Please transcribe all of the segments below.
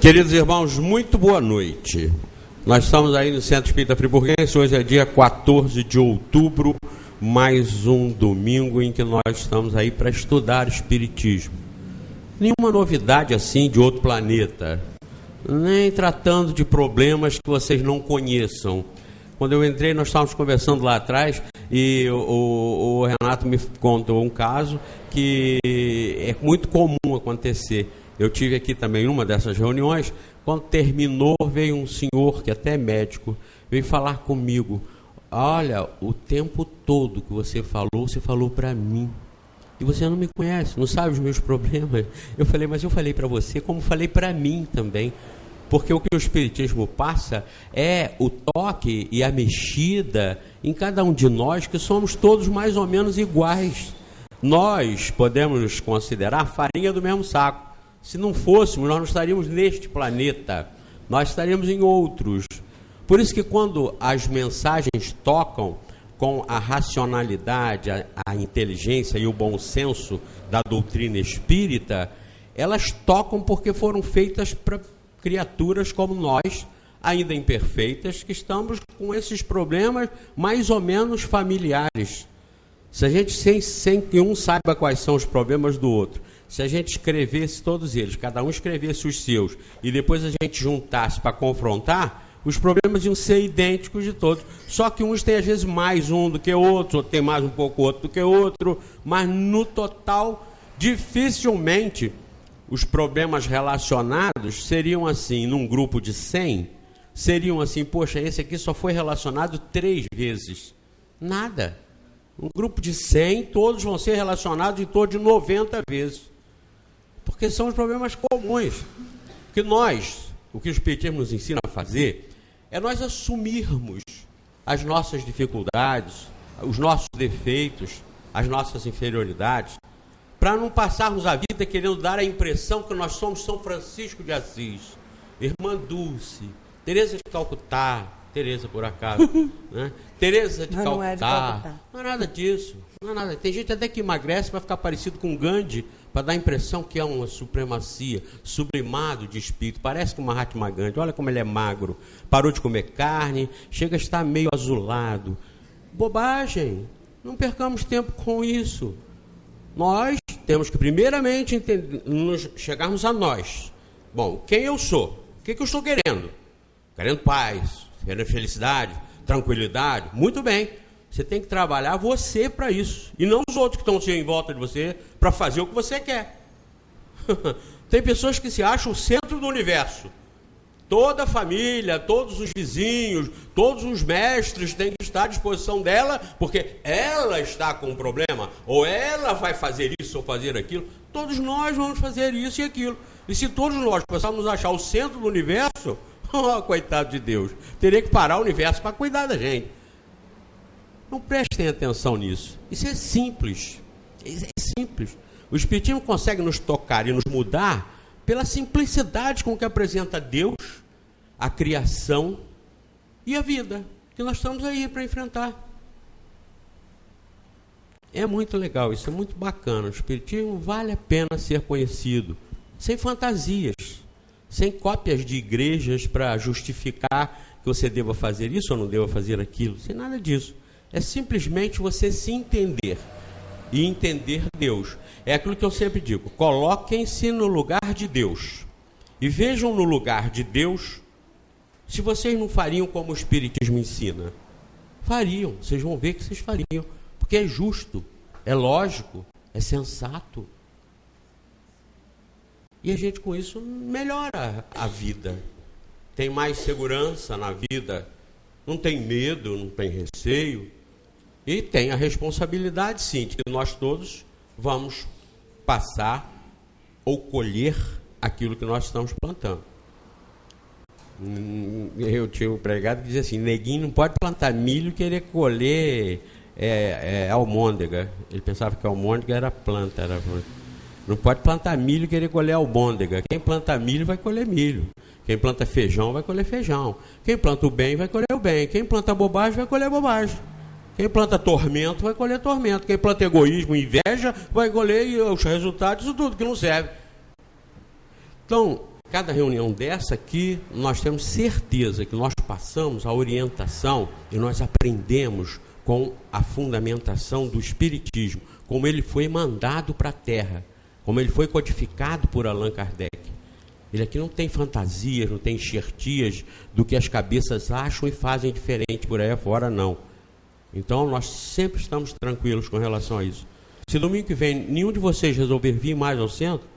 Queridos irmãos, muito boa noite. Nós estamos aí no Centro Espírita Friburguense. Hoje é dia 14 de outubro, mais um domingo em que nós estamos aí para estudar Espiritismo. Nenhuma novidade assim de outro planeta, nem tratando de problemas que vocês não conheçam. Quando eu entrei, nós estávamos conversando lá atrás e o Renato me contou um caso que é muito comum acontecer. Eu tive aqui também uma dessas reuniões. Quando terminou, veio um senhor que até é médico, veio falar comigo. Olha, o tempo todo que você falou para mim. E você não me conhece, não sabe os meus problemas. Eu falei, mas eu falei para você como falei para mim também. Porque o que o Espiritismo passa é o toque e a mexida em cada um de nós, que somos todos mais ou menos iguais. Nós podemos nos considerar farinha do mesmo saco. Se não fôssemos, nós não estaríamos neste planeta, nós estaríamos em outros. Por isso que quando as mensagens tocam com a racionalidade, a inteligência e o bom senso da doutrina espírita, elas tocam porque foram feitas para criaturas como nós, ainda imperfeitas, que estamos com esses problemas mais ou menos familiares. Se a gente, sem que um saiba quais são os problemas do outro, se a gente escrevesse todos eles, cada um escrevesse os seus, e depois a gente juntasse para confrontar, os problemas iam ser idênticos de todos. Só que uns têm às vezes mais um do que outro, outro tem mais um pouco outro do que outro, mas no total, dificilmente os problemas relacionados seriam assim, num grupo de 100, seriam assim, poxa, esse aqui só foi relacionado 3 vezes. Nada. Um grupo de 100, todos vão ser relacionados em torno de 90 vezes. Porque são os problemas comuns. Porque nós, o que o Espiritismo nos ensina a fazer, é nós assumirmos as nossas dificuldades, os nossos defeitos, as nossas inferioridades, para não passarmos a vida querendo dar a impressão que nós somos São Francisco de Assis, Irmã Dulce, Teresa de Calcutá, Teresa por acaso, né? Teresa de Calcutá. Não é de Calcutá. Não é nada disso. Não é nada. Tem gente até que emagrece para ficar parecido com Gandhi, para dar a impressão que é uma supremacia, sublimado de espírito. Parece com Mahatma Gandhi. Olha como ele é magro. Parou de comer carne, chega a estar meio azulado. Bobagem. Não percamos tempo com isso. Nós temos que primeiramente chegarmos a nós. Bom, quem eu sou? O que eu estou querendo? Querendo paz, querendo felicidade, tranquilidade. Muito bem. Você tem que trabalhar você para isso. E não os outros que estão em volta de você para fazer o que você quer. Tem pessoas que se acham o centro do universo. Toda a família, todos os vizinhos, todos os mestres têm que estar à disposição dela, porque ela está com um problema, ou ela vai fazer isso ou fazer aquilo. Todos nós vamos fazer isso e aquilo. E se todos nós começarmos a achar o centro do universo, oh, coitado de Deus, teria que parar o universo para cuidar da gente. Não prestem atenção nisso. Isso é simples. Isso é simples. O Espiritismo consegue nos tocar e nos mudar pela simplicidade com que apresenta Deus, a criação e a vida, que nós estamos aí para enfrentar. É muito legal, isso é muito bacana. O Espiritismo vale a pena ser conhecido, sem fantasias, sem cópias de igrejas para justificar que você deva fazer isso ou não deva fazer aquilo, sem nada disso. É simplesmente você se entender e entender Deus. É aquilo que eu sempre digo, coloquem-se no lugar de Deus e vejam no lugar de Deus se vocês não fariam como o Espiritismo ensina. Fariam, vocês vão ver que vocês fariam, porque é justo, é lógico, é sensato. E a gente com isso melhora a vida, tem mais segurança na vida, não tem medo, não tem receio. E tem a responsabilidade, sim, de que nós todos vamos passar ou colher aquilo que nós estamos plantando. Eu tinha um pregado que dizia assim, neguinho não pode plantar milho e querer colher almôndega. Ele pensava que a almôndega era planta. Não pode plantar milho e querer colher almôndega. Quem planta milho vai colher milho. Quem planta feijão vai colher feijão. Quem planta o bem vai colher o bem. Quem planta bobagem vai colher bobagem. Quem planta tormento vai colher tormento. Quem planta egoísmo, inveja, vai colher os resultados de tudo que não serve. Então, Cada reunião dessa aqui, nós temos certeza que nós passamos a orientação e nós aprendemos com a fundamentação do Espiritismo, como ele foi mandado para a Terra, como ele foi codificado por Allan Kardec. Ele aqui não tem fantasias, não tem enxertias do que as cabeças acham e fazem diferente por aí afora, não. Então, nós sempre estamos tranquilos com relação a isso. Se domingo que vem nenhum de vocês resolver vir mais ao centro,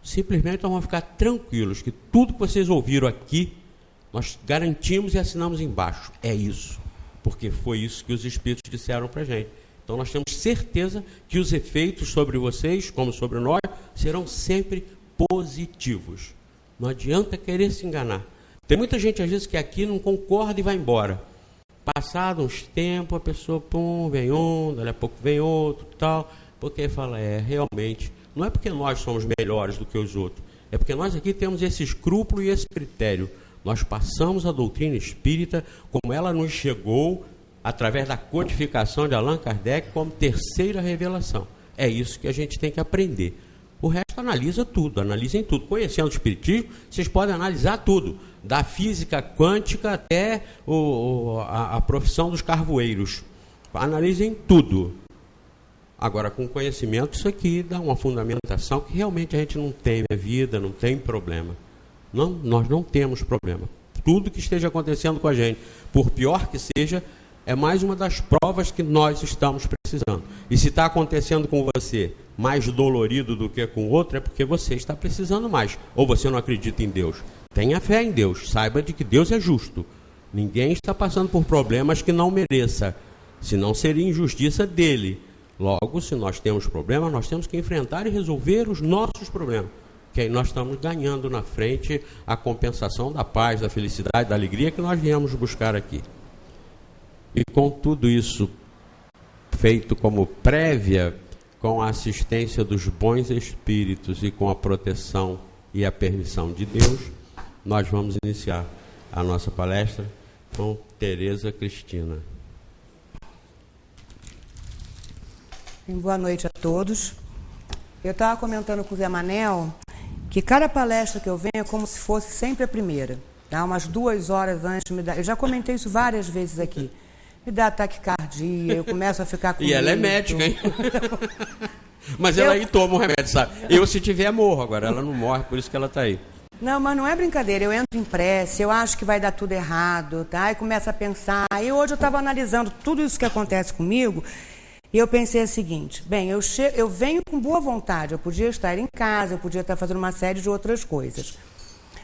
simplesmente nós vamos ficar tranquilos que tudo que vocês ouviram aqui, nós garantimos e assinamos embaixo. É isso, porque foi isso que os Espíritos disseram para a gente. Então, nós temos certeza que os efeitos sobre vocês, como sobre nós, serão sempre positivos. Não adianta querer se enganar. Tem muita gente, às vezes, que aqui não concorda e vai embora. Passado uns tempos, a pessoa, vem um, dali a pouco vem outro, tal, porque fala, realmente, não é porque nós somos melhores do que os outros, é porque nós aqui temos esse escrúpulo e esse critério. Nós passamos a doutrina espírita como ela nos chegou através da codificação de Allan Kardec como terceira revelação. É isso que a gente tem que aprender. O resto analisa tudo, analisem tudo. Conhecendo o Espiritismo, vocês podem analisar tudo, da física quântica até a profissão dos carvoeiros. Analisem tudo. Agora, com conhecimento, isso aqui dá uma fundamentação que realmente a gente não tem na vida, não tem problema. Não, nós não temos problema. Tudo que esteja acontecendo com a gente, por pior que seja, é mais uma das provas que nós estamos precisando. E se está acontecendo com você mais dolorido do que com o outro, é porque você está precisando mais. Ou você não acredita em Deus. Tenha fé em Deus. Saiba de que Deus é justo. Ninguém está passando por problemas que não mereça. Senão seria injustiça dele. Logo, se nós temos problemas, nós temos que enfrentar e resolver os nossos problemas. Que aí nós estamos ganhando na frente a compensação da paz, da felicidade, da alegria que nós viemos buscar aqui. E com tudo isso feito como prévia, com a assistência dos bons espíritos e com a proteção e a permissão de Deus, nós vamos iniciar a nossa palestra com Tereza Cristina. Boa noite a todos. Eu estava comentando com o Zé Manel que cada palestra que eu venho é como se fosse sempre a primeira. Tá? Umas 2 horas antes, eu já comentei isso várias vezes aqui. Me dá taquicardia, eu começo a ficar com E ela é médica, hein? Mas ela aí toma um remédio, sabe? Eu, se tiver, morro. Agora ela não morre, por isso que ela está aí. Não, mas não é brincadeira. Eu entro em prece, eu acho que vai dar tudo errado, tá? E começo a pensar. E hoje eu estava analisando tudo isso que acontece comigo e eu pensei o seguinte, bem, eu venho com boa vontade, eu podia estar em casa, eu podia estar fazendo uma série de outras coisas.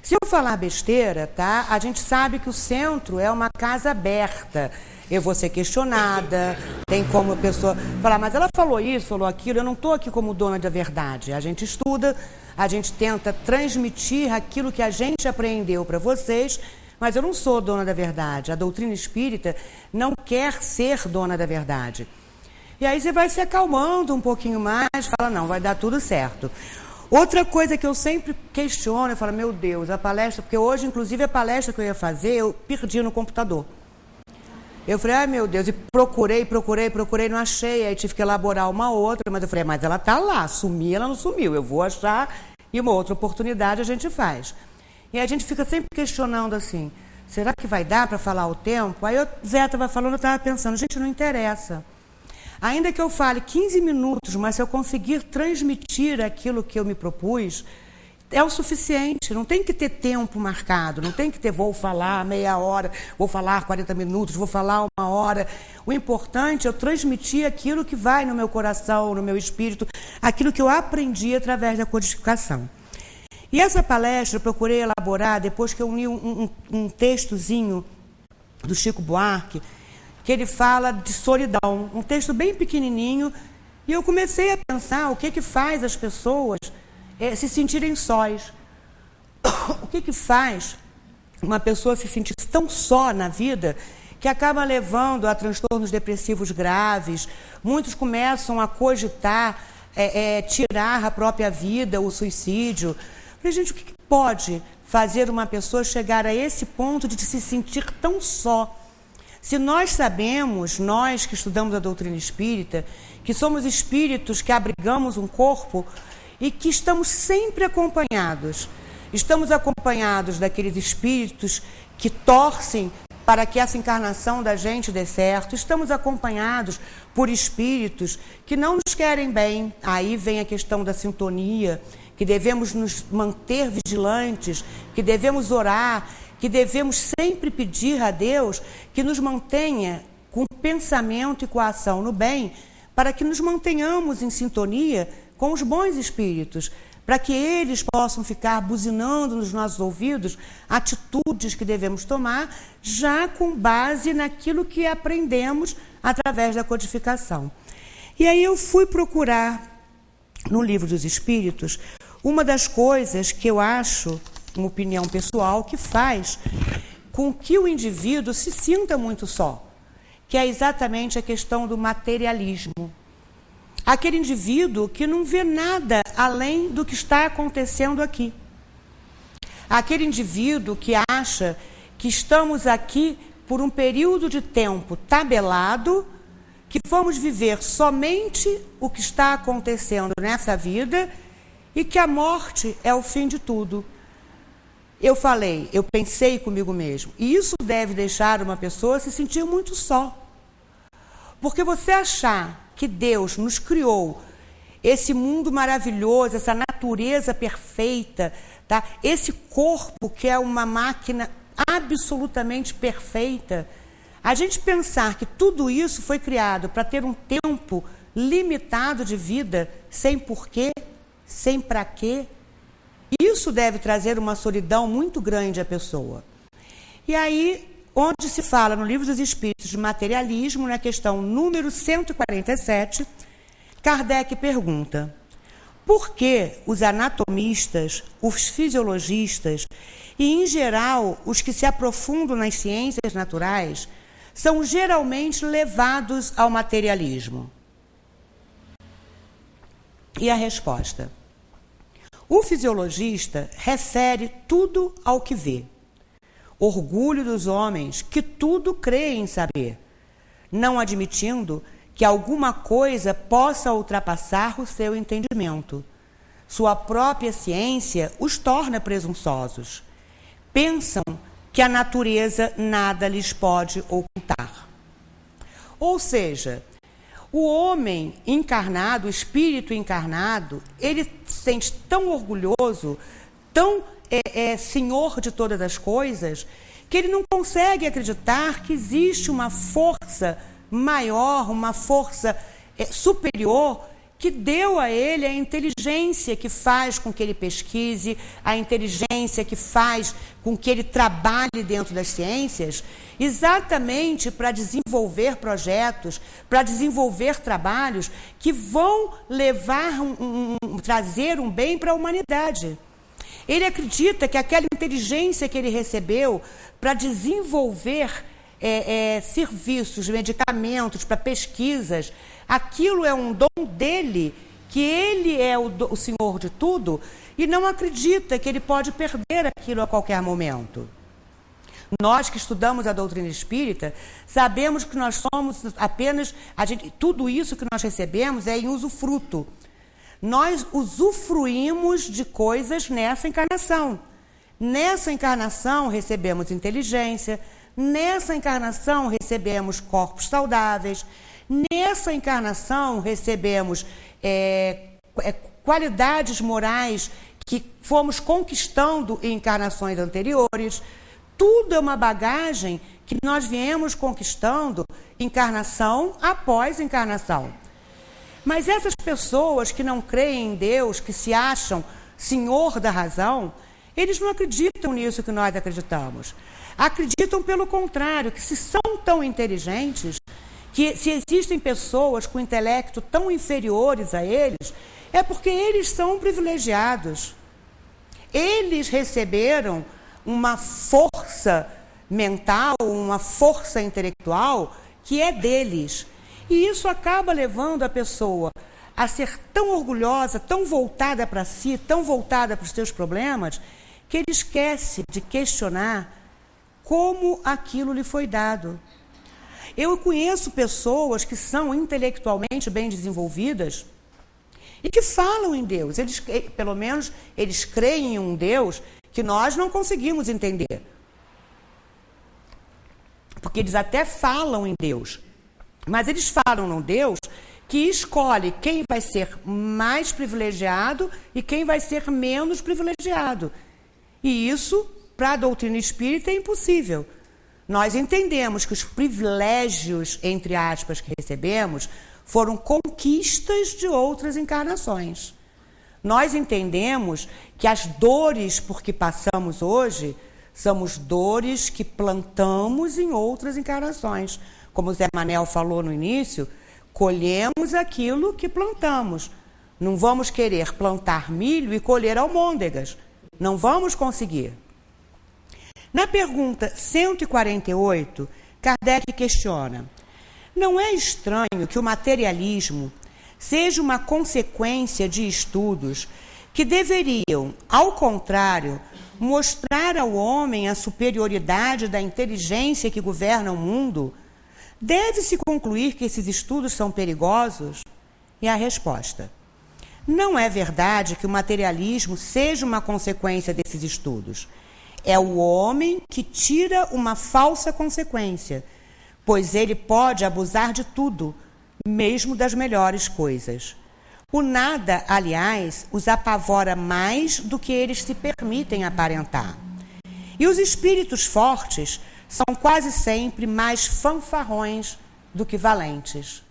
Se eu falar besteira, tá? A gente sabe que o centro é uma casa aberta. Eu vou ser questionada, tem como a pessoa falar, mas ela falou isso, falou aquilo, eu não estou aqui como dona da verdade. A gente estuda, a gente tenta transmitir aquilo que a gente aprendeu para vocês, mas eu não sou dona da verdade. A doutrina espírita não quer ser dona da verdade. E aí você vai se acalmando um pouquinho mais, fala, não, vai dar tudo certo. Outra coisa que eu sempre questiono, eu falo, meu Deus, a palestra, porque hoje, inclusive, a palestra que eu ia fazer, eu perdi no computador. Eu falei, ai meu Deus, e procurei, não achei, aí tive que elaborar uma outra, mas eu falei, mas ela está lá, sumir, ela não sumiu, eu vou achar, e uma outra oportunidade a gente faz. E a gente fica sempre questionando assim, será que vai dar para falar o tempo? Aí o Zé estava falando, eu estava pensando, gente, não interessa. Ainda que eu fale 15 minutos, mas se eu conseguir transmitir aquilo que eu me propus, é o suficiente, não tem que ter tempo marcado, não tem que ter, vou falar meia hora, vou falar 40 minutos, vou falar 1 hora. O importante é eu transmitir aquilo que vai no meu coração, no meu espírito, aquilo que eu aprendi através da codificação. E essa palestra eu procurei elaborar depois que eu uni um textozinho do Chico Buarque, que ele fala de solidão, um texto bem pequenininho, e eu comecei a pensar o que faz as pessoas se sentirem sós. O que faz uma pessoa se sentir tão só na vida que acaba levando a transtornos depressivos graves? Muitos começam a cogitar tirar a própria vida, o suicídio. Falei, gente, o que pode fazer uma pessoa chegar a esse ponto de se sentir tão só? Se nós sabemos, nós que estudamos a doutrina espírita, que somos espíritos que abrigamos um corpo e que estamos sempre acompanhados. Estamos acompanhados daqueles espíritos que torcem para que essa encarnação da gente dê certo. Estamos acompanhados por espíritos que não nos querem bem. Aí vem a questão da sintonia, que devemos nos manter vigilantes, que devemos orar, que devemos sempre pedir a Deus que nos mantenha com o pensamento e com a ação no bem, para que nos mantenhamos em sintonia com os bons espíritos, para que eles possam ficar buzinando nos nossos ouvidos atitudes que devemos tomar, já com base naquilo que aprendemos através da codificação. E aí eu fui procurar no Livro dos Espíritos uma das coisas que eu acho, uma opinião pessoal, que faz com que o indivíduo se sinta muito só, que é exatamente a questão do materialismo. Aquele indivíduo que não vê nada além do que está acontecendo aqui. Aquele indivíduo que acha que estamos aqui por um período de tempo tabelado, que vamos viver somente o que está acontecendo nessa vida e que a morte é o fim de tudo. Eu pensei comigo mesmo, e isso deve deixar uma pessoa se sentir muito só. Porque você achar que Deus nos criou esse mundo maravilhoso, essa natureza perfeita, tá? Esse corpo que é uma máquina absolutamente perfeita, a gente pensar que tudo isso foi criado para ter um tempo limitado de vida, sem porquê, sem para quê, isso deve trazer uma solidão muito grande à pessoa. E aí, onde se fala no Livro dos Espíritos de materialismo, na questão número 147, Kardec pergunta: por que os anatomistas, os fisiologistas e, em geral, os que se aprofundam nas ciências naturais são geralmente levados ao materialismo? E a resposta: o fisiologista refere tudo ao que vê. Orgulho dos homens que tudo creem saber, não admitindo que alguma coisa possa ultrapassar o seu entendimento. Sua própria ciência os torna presunçosos. Pensam que a natureza nada lhes pode ocultar. Ou seja, o homem encarnado, o espírito encarnado, ele se sente tão orgulhoso, tão senhor de todas as coisas, que ele não consegue acreditar que existe uma força maior, uma força superior, que deu a ele a inteligência que faz com que ele pesquise, a inteligência que faz com que ele trabalhe dentro das ciências, exatamente para desenvolver projetos, para desenvolver trabalhos que vão levar, trazer um bem para a humanidade. Ele acredita que aquela inteligência que ele recebeu para desenvolver serviços, medicamentos, para pesquisas, aquilo é um dom dele, que ele é o senhor de tudo, e não acredita que ele pode perder aquilo a qualquer momento. Nós que estudamos a doutrina espírita, sabemos que nós somos apenas, tudo isso que nós recebemos é em usufruto. Nós usufruímos de coisas nessa encarnação. Nessa encarnação recebemos inteligência, nessa encarnação recebemos corpos saudáveis, nessa encarnação recebemos qualidades morais que fomos conquistando em encarnações anteriores. Tudo é uma bagagem que nós viemos conquistando encarnação após encarnação. Mas essas pessoas que não creem em Deus, que se acham senhor da razão, eles não acreditam nisso que nós acreditamos. Acreditam pelo contrário, que se são tão inteligentes, que se existem pessoas com intelecto tão inferiores a eles, é porque eles são privilegiados. Eles receberam uma força mental, uma força intelectual que é deles. E isso acaba levando a pessoa a ser tão orgulhosa, tão voltada para si, tão voltada para os seus problemas, que ele esquece de questionar como aquilo lhe foi dado. Eu conheço pessoas que são intelectualmente bem desenvolvidas e que falam em Deus. Pelo menos eles creem em um Deus que nós não conseguimos entender. Porque eles até falam em Deus, mas eles falam num Deus que escolhe quem vai ser mais privilegiado e quem vai ser menos privilegiado. E isso, para a doutrina espírita, é impossível. Nós entendemos que os privilégios, entre aspas, que recebemos, foram conquistas de outras encarnações. Nós entendemos que as dores por que passamos hoje são as dores que plantamos em outras encarnações. Como o Zé Manel falou no início, colhemos aquilo que plantamos. Não vamos querer plantar milho e colher almôndegas. Não vamos conseguir. Na pergunta 148, Kardec questiona: não é estranho que o materialismo seja uma consequência de estudos que deveriam, ao contrário, mostrar ao homem a superioridade da inteligência que governa o mundo? Deve-se concluir que esses estudos são perigosos? E a resposta: não é verdade que o materialismo seja uma consequência desses estudos. É o homem que tira uma falsa consequência, pois ele pode abusar de tudo, mesmo das melhores coisas. O nada, aliás, os apavora mais do que eles se permitem aparentar. E os espíritos fortes são quase sempre mais fanfarrões do que valentes.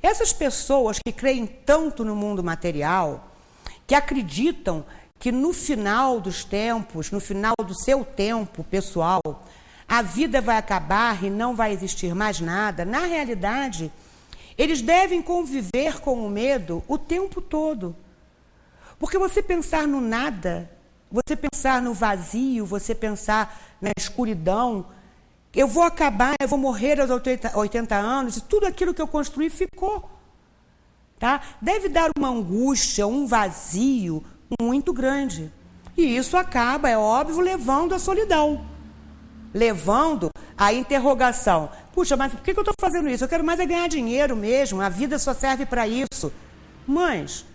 Essas pessoas que creem tanto no mundo material, que acreditam que no final dos tempos, no final do seu tempo pessoal, a vida vai acabar e não vai existir mais nada, na realidade, eles devem conviver com o medo o tempo todo. Porque você pensar no nada, você pensar no vazio, você pensar na escuridão, eu vou acabar, eu vou morrer aos 80 anos e tudo aquilo que eu construí ficou. Tá? Deve dar uma angústia, um vazio muito grande. E isso acaba, é óbvio, levando à solidão. Levando à interrogação. Puxa, mas por que eu estou fazendo isso? Eu quero mais é ganhar dinheiro mesmo, a vida só serve para isso. Mas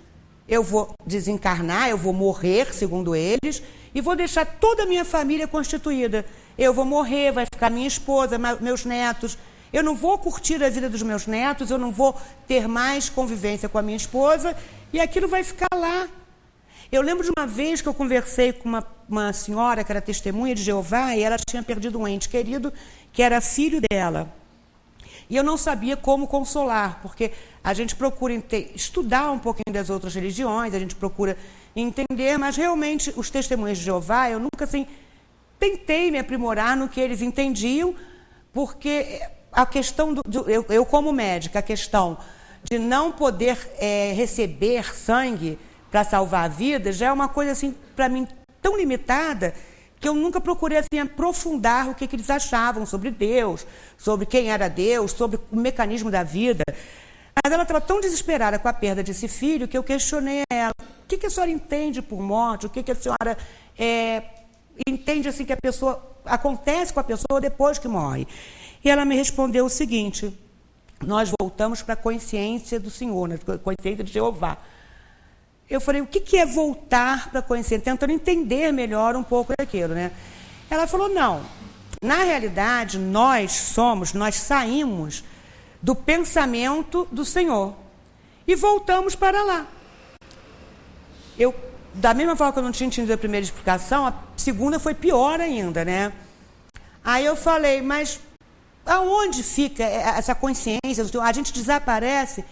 eu vou desencarnar, eu vou morrer, segundo eles, e vou deixar toda a minha família constituída. Eu vou morrer, vai ficar minha esposa, meus netos. Eu não vou curtir a vida dos meus netos, eu não vou ter mais convivência com a minha esposa, e aquilo vai ficar lá. Eu lembro de uma vez que eu conversei com uma senhora que era testemunha de Jeová, e ela tinha perdido um ente querido, que era filho dela. E eu não sabia como consolar, porque a gente procura estudar um pouquinho das outras religiões, a gente procura entender, mas realmente os testemunhos de Jeová, eu nunca assim, tentei me aprimorar no que eles entendiam, porque a questão, eu como médica, a questão de não poder receber sangue para salvar vidas já é uma coisa assim, para mim, tão limitada, que eu nunca procurei assim, aprofundar o que eles achavam sobre Deus, sobre quem era Deus, sobre o mecanismo da vida. Mas ela estava tão desesperada com a perda desse filho que eu questionei a ela: o que a senhora entende por morte? O que a senhora entende assim que a pessoa acontece com a pessoa depois que morre? E ela me respondeu o seguinte: nós voltamos para a consciência do Senhor, né, a consciência de Jeová. Eu falei: o que é voltar para a consciência? Tentando entender melhor um pouco daquilo, né? Ela falou: não, na realidade nós saímos do pensamento do Senhor e voltamos para lá. Da mesma forma que eu não tinha entendido a primeira explicação, a segunda foi pior ainda, né? Aí eu falei: mas aonde fica essa consciência do Senhor? A gente desaparece?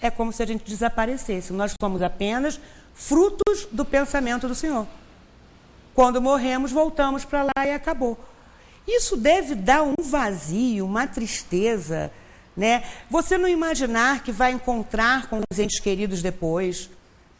É como se a gente desaparecesse. Nós somos apenas frutos do pensamento do Senhor. Quando morremos, voltamos para lá e acabou. Isso deve dar um vazio, uma tristeza, né? Você não imaginar que vai encontrar com os entes queridos depois,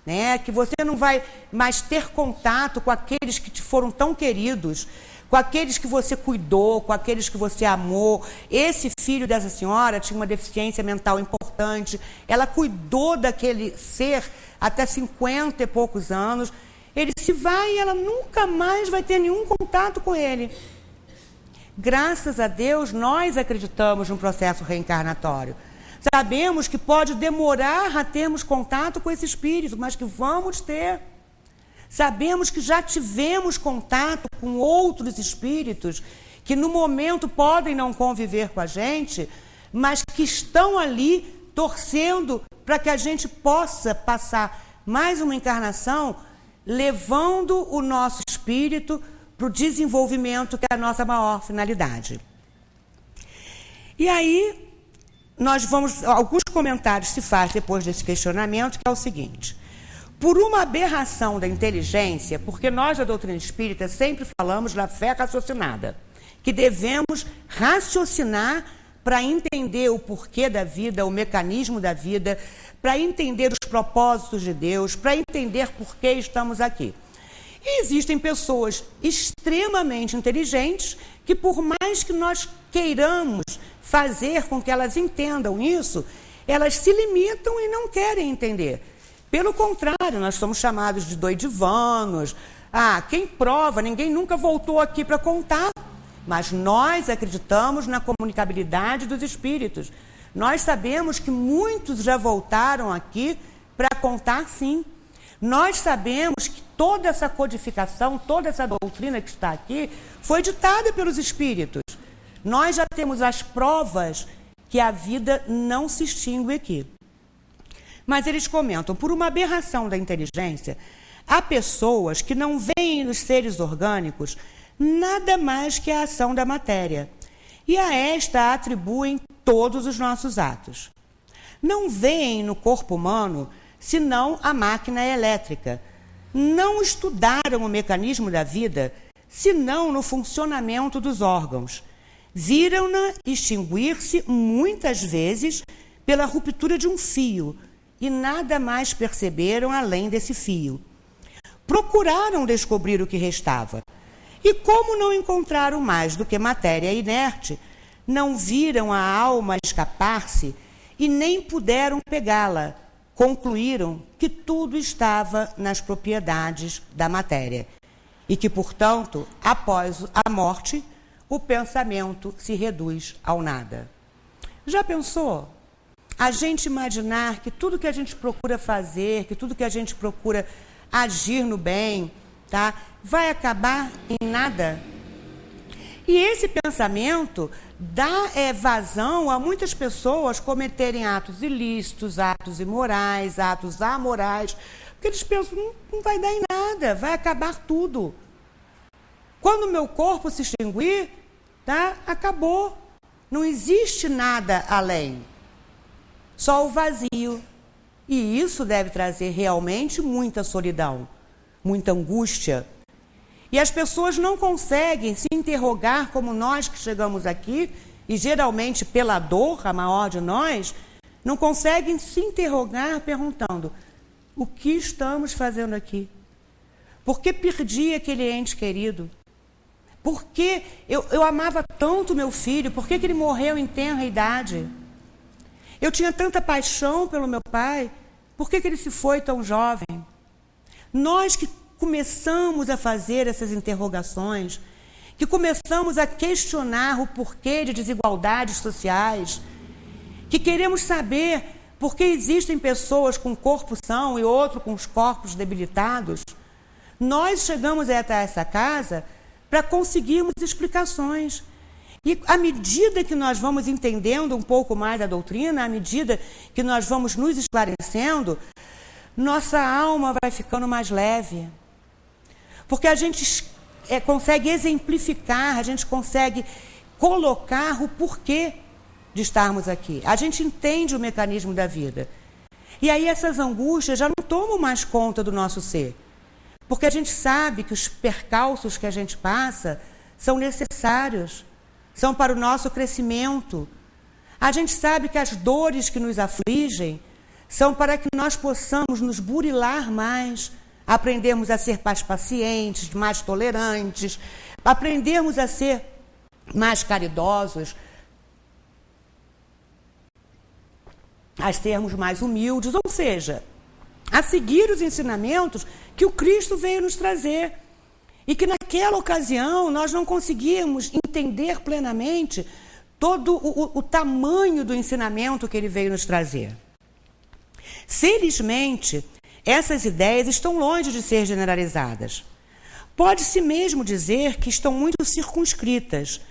né? Que você não vai mais ter contato com aqueles que te foram tão queridos, com aqueles que você cuidou, com aqueles que você amou. Esse filho dessa senhora tinha uma deficiência mental importante, ela cuidou daquele ser até 50 e poucos anos. Ele se vai e ela nunca mais vai ter nenhum contato com ele. Graças a Deus, nós acreditamos no processo reencarnatório. Sabemos que pode demorar a termos contato com esse espírito, mas que vamos ter. Sabemos que já tivemos contato com outros espíritos que no momento podem não conviver com a gente, mas que estão ali torcendo para que a gente possa passar mais uma encarnação, levando o nosso espírito para o desenvolvimento, que é a nossa maior finalidade. E aí, alguns comentários se fazem depois desse questionamento, que é o seguinte: por uma aberração da inteligência, porque nós da doutrina espírita sempre falamos da fé raciocinada, que devemos raciocinar para entender o porquê da vida, o mecanismo da vida, para entender os propósitos de Deus, para entender por que estamos aqui. E existem pessoas extremamente inteligentes que, por mais que nós queiramos fazer com que elas entendam isso, elas se limitam e não querem entender. Pelo contrário, nós somos chamados de doidivanos. Quem prova? Ninguém nunca voltou aqui para contar. Mas nós acreditamos na comunicabilidade dos espíritos. Nós sabemos que muitos já voltaram aqui para contar, sim. Nós sabemos que toda essa codificação, toda essa doutrina que está aqui, foi ditada pelos espíritos. Nós já temos as provas que a vida não se extingue aqui. Mas eles comentam, por uma aberração da inteligência, há pessoas que não veem nos seres orgânicos nada mais que a ação da matéria, e a esta atribuem todos os nossos atos. Não veem no corpo humano senão a máquina elétrica. Não estudaram o mecanismo da vida senão no funcionamento dos órgãos. Viram-na extinguir-se muitas vezes pela ruptura de um fio, e nada mais perceberam além desse fio. Procuraram descobrir o que restava, e como não encontraram mais do que matéria inerte, não viram a alma escapar-se e nem puderam pegá-la. Concluíram que tudo estava nas propriedades da matéria e que, portanto, após a morte, o pensamento se reduz ao nada. Já pensou? A gente imaginar que tudo que a gente procura fazer, que tudo que a gente procura agir no bem, vai acabar em nada? E esse pensamento dá vazão a muitas pessoas cometerem atos ilícitos, atos imorais, atos amorais, porque eles pensam, não vai dar em nada, vai acabar tudo. Quando o meu corpo se extinguir, acabou. Não existe nada além. Só o vazio. E isso deve trazer realmente muita solidão, muita angústia. E as pessoas não conseguem se interrogar como nós que chegamos aqui, e geralmente pela dor, a maior de nós, não conseguem se interrogar perguntando: o que estamos fazendo aqui? Por que perdi aquele ente querido? Por que eu amava tanto meu filho? Por que ele morreu em tenra idade? Eu tinha tanta paixão pelo meu pai. Por que ele se foi tão jovem? Nós que começamos a fazer essas interrogações, que começamos a questionar o porquê de desigualdades sociais, que queremos saber por que existem pessoas com corpo são e outros com os corpos debilitados, nós chegamos até essa casa para conseguirmos explicações. E à medida que nós vamos entendendo um pouco mais a doutrina, à medida que nós vamos nos esclarecendo, nossa alma vai ficando mais leve. Porque a gente consegue exemplificar, a gente consegue colocar o porquê de estarmos aqui. A gente entende o mecanismo da vida. E aí essas angústias já não tomam mais conta do nosso ser. Porque a gente sabe que os percalços que a gente passa são necessários, são para o nosso crescimento. A gente sabe que as dores que nos afligem são para que nós possamos nos burilar mais, aprendermos a ser mais pacientes, mais tolerantes, aprendermos a ser mais caridosos, a sermos mais humildes, ou seja, a seguir os ensinamentos que o Cristo veio nos trazer. E que naquela ocasião nós não conseguíamos entender plenamente todo o tamanho do ensinamento que ele veio nos trazer. Felizmente, Essas ideias estão longe de ser generalizadas. Pode-se mesmo dizer que estão muito circunscritas,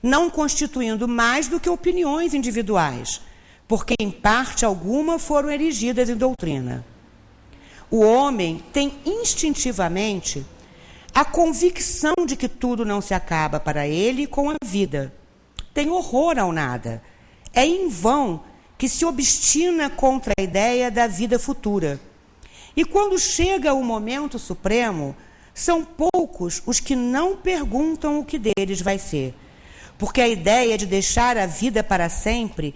não constituindo mais do que opiniões individuais, porque em parte alguma foram erigidas em doutrina. O homem tem instintivamente a convicção de que tudo não se acaba para ele com a vida. Tem horror ao nada. É em vão que se obstina contra a ideia da vida futura. E quando chega o momento supremo, são poucos os que não perguntam o que deles vai ser, porque a ideia de deixar a vida para sempre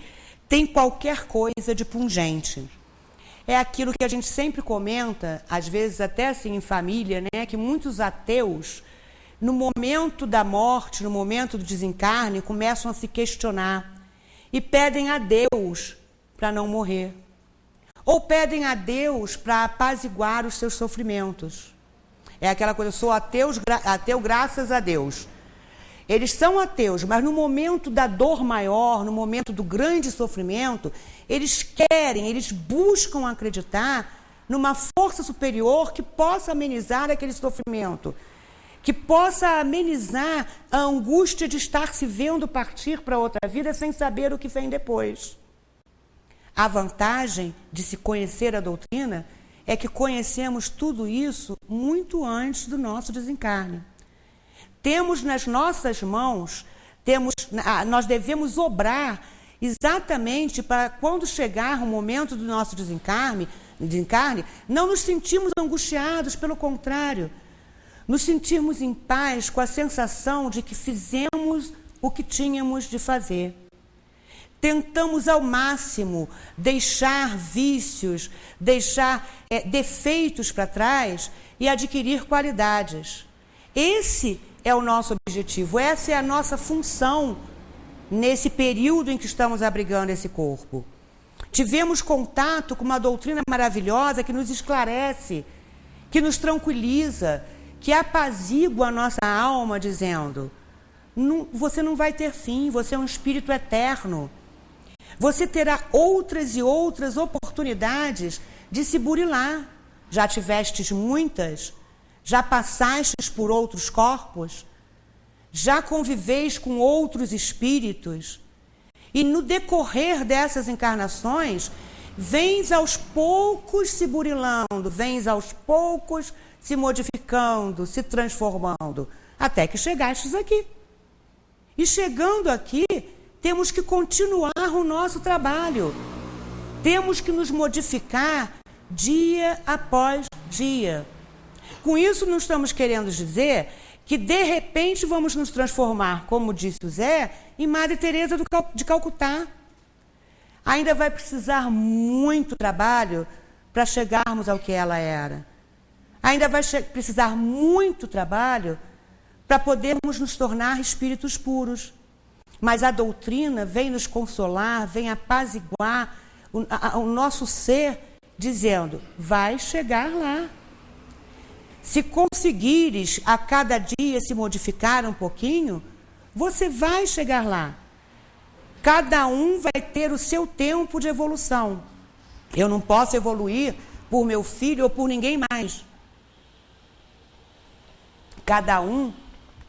tem qualquer coisa de pungente. É aquilo que a gente sempre comenta, às vezes até assim em família, né, que muitos ateus, no momento da morte, no momento do desencarne, começam a se questionar e pedem a Deus para não morrer. Ou pedem a Deus para apaziguar os seus sofrimentos. É aquela coisa, eu sou ateu graças a Deus. Eles são ateus, mas no momento da dor maior, no momento do grande sofrimento, eles buscam acreditar numa força superior que possa amenizar aquele sofrimento, que possa amenizar a angústia de estar se vendo partir para outra vida sem saber o que vem depois. A vantagem de se conhecer a doutrina é que conhecemos tudo isso muito antes do nosso desencarne. Temos nas nossas mãos, nós devemos obrar exatamente para quando chegar o momento do nosso desencarne, não nos sentirmos angustiados, pelo contrário, nos sentirmos em paz com a sensação de que fizemos o que tínhamos de fazer. Tentamos ao máximo deixar vícios, deixar defeitos para trás e adquirir qualidades. Esse é o nosso objetivo, essa é a nossa função nesse período em que estamos abrigando esse corpo. Tivemos contato com uma doutrina maravilhosa que nos esclarece, que nos tranquiliza, que apazigua a nossa alma, dizendo: você não vai ter fim, você é um espírito eterno. Você terá outras e outras oportunidades de se burilar. Já tivestes muitas? Já passastes por outros corpos? Já conviveis com outros espíritos? E no decorrer dessas encarnações, vens aos poucos se burilando, vens aos poucos se modificando, se transformando, até que chegastes aqui. E chegando aqui, temos que continuar o nosso trabalho. Temos que nos modificar dia após dia. Com isso, não estamos querendo dizer que, de repente, vamos nos transformar, como disse o Zé, em Madre Teresa de Calcutá. Ainda vai precisar muito trabalho para chegarmos ao que ela era. Ainda vai precisar muito trabalho para podermos nos tornar espíritos puros. Mas a doutrina vem nos consolar, vem apaziguar o nosso ser, dizendo: vai chegar lá. Se conseguires a cada dia se modificar um pouquinho, você vai chegar lá. Cada um vai ter o seu tempo de evolução. Eu não posso evoluir por meu filho ou por ninguém mais. Cada um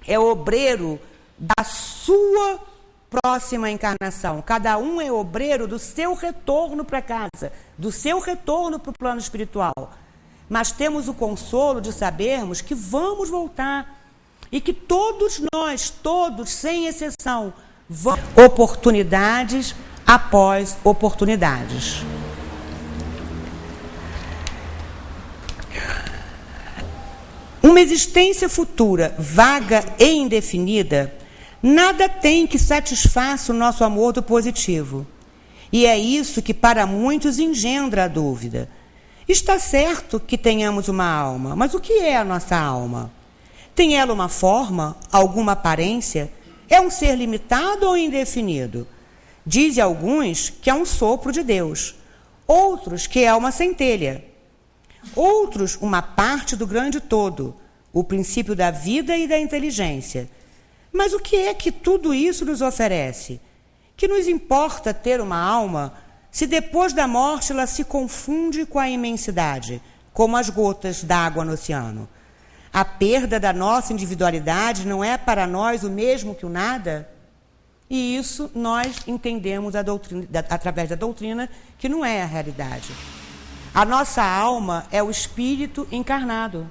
é obreiro da sua próxima encarnação. Cada um é obreiro do seu retorno para casa, do seu retorno para o plano espiritual. Mas temos o consolo de sabermos que vamos voltar e que todos nós, todos, sem exceção, vamos oportunidades após oportunidades. Uma existência futura, vaga e indefinida, nada tem que satisfaça o nosso amor do positivo. E é isso que para muitos engendra a dúvida. Está certo que tenhamos uma alma, mas o que é a nossa alma? Tem ela uma forma, alguma aparência? É um ser limitado ou indefinido? Dizem alguns que é um sopro de Deus, outros que é uma centelha, outros uma parte do grande todo, o princípio da vida e da inteligência. Mas o que é que tudo isso nos oferece? Que nos importa ter uma alma se depois da morte ela se confunde com a imensidade, como as gotas d'água no oceano. A perda da nossa individualidade não é para nós o mesmo que o nada? E isso nós entendemos através da doutrina, que não é a realidade. A nossa alma é o espírito encarnado.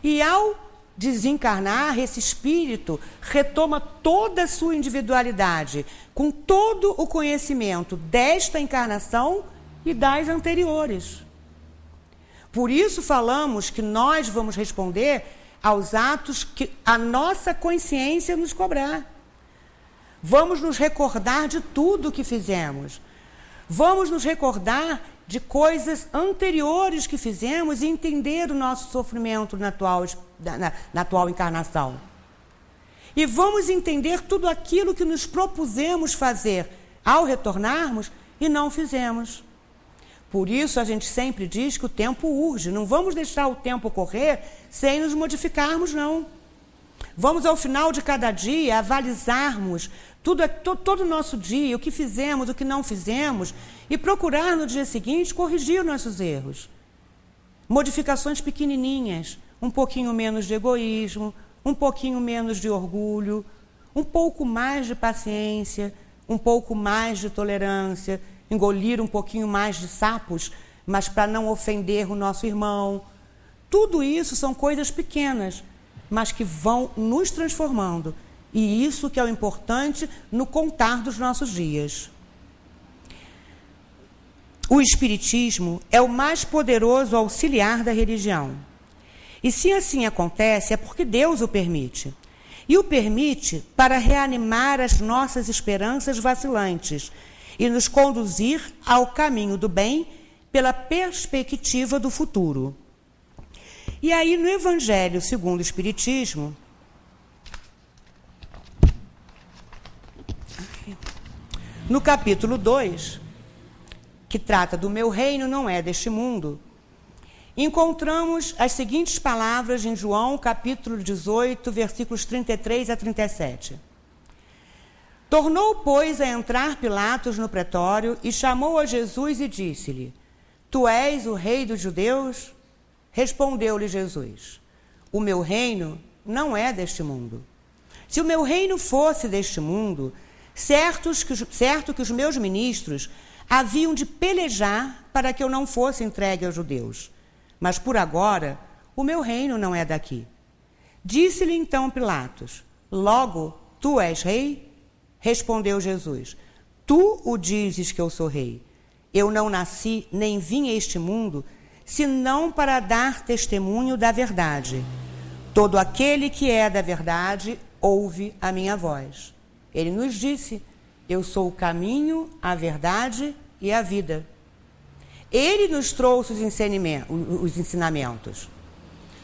E ao desencarnar, esse espírito retoma toda a sua individualidade, com todo o conhecimento desta encarnação e das anteriores. Por isso falamos que nós vamos responder aos atos que a nossa consciência nos cobrar. Vamos nos recordar de tudo o que fizemos. Vamos nos recordar de coisas anteriores que fizemos e entender o nosso sofrimento na atual encarnação. E vamos entender tudo aquilo que nos propusemos fazer ao retornarmos e não fizemos. Por isso a gente sempre diz que o tempo urge. Não vamos deixar o tempo correr sem nos modificarmos, não. Vamos, ao final de cada dia, avalizarmos todo o nosso dia, o que fizemos, o que não fizemos, e procurar no dia seguinte corrigir nossos erros. Modificações pequenininhas, um pouquinho menos de egoísmo, um pouquinho menos de orgulho, um pouco mais de paciência, um pouco mais de tolerância, engolir um pouquinho mais de sapos, mas para não ofender o nosso irmão. Tudo isso são coisas pequenas, mas que vão nos transformando. E isso que é o importante no contar dos nossos dias. O Espiritismo é o mais poderoso auxiliar da religião. E se assim acontece, é porque Deus o permite. E o permite para reanimar as nossas esperanças vacilantes e nos conduzir ao caminho do bem pela perspectiva do futuro. E aí, no Evangelho segundo o Espiritismo, no capítulo 2, que trata do meu reino não é deste mundo, encontramos as seguintes palavras em João, capítulo 18, versículos 33 a 37. Tornou, pois, a entrar Pilatos no pretório e chamou a Jesus e disse-lhe: Tu és o rei dos judeus? Respondeu-lhe Jesus: O meu reino não é deste mundo. Se o meu reino fosse deste mundo, certo que os meus ministros haviam de pelejar para que eu não fosse entregue aos judeus. Mas por agora, o meu reino não é daqui. Disse-lhe então Pilatos: Logo, tu és rei? Respondeu Jesus: Tu o dizes que eu sou rei. Eu não nasci nem vim a este mundo, senão para dar testemunho da verdade. Todo aquele que é da verdade ouve a minha voz. Ele nos disse: Eu sou o caminho, a verdade e a vida. Ele nos trouxe os ensinamentos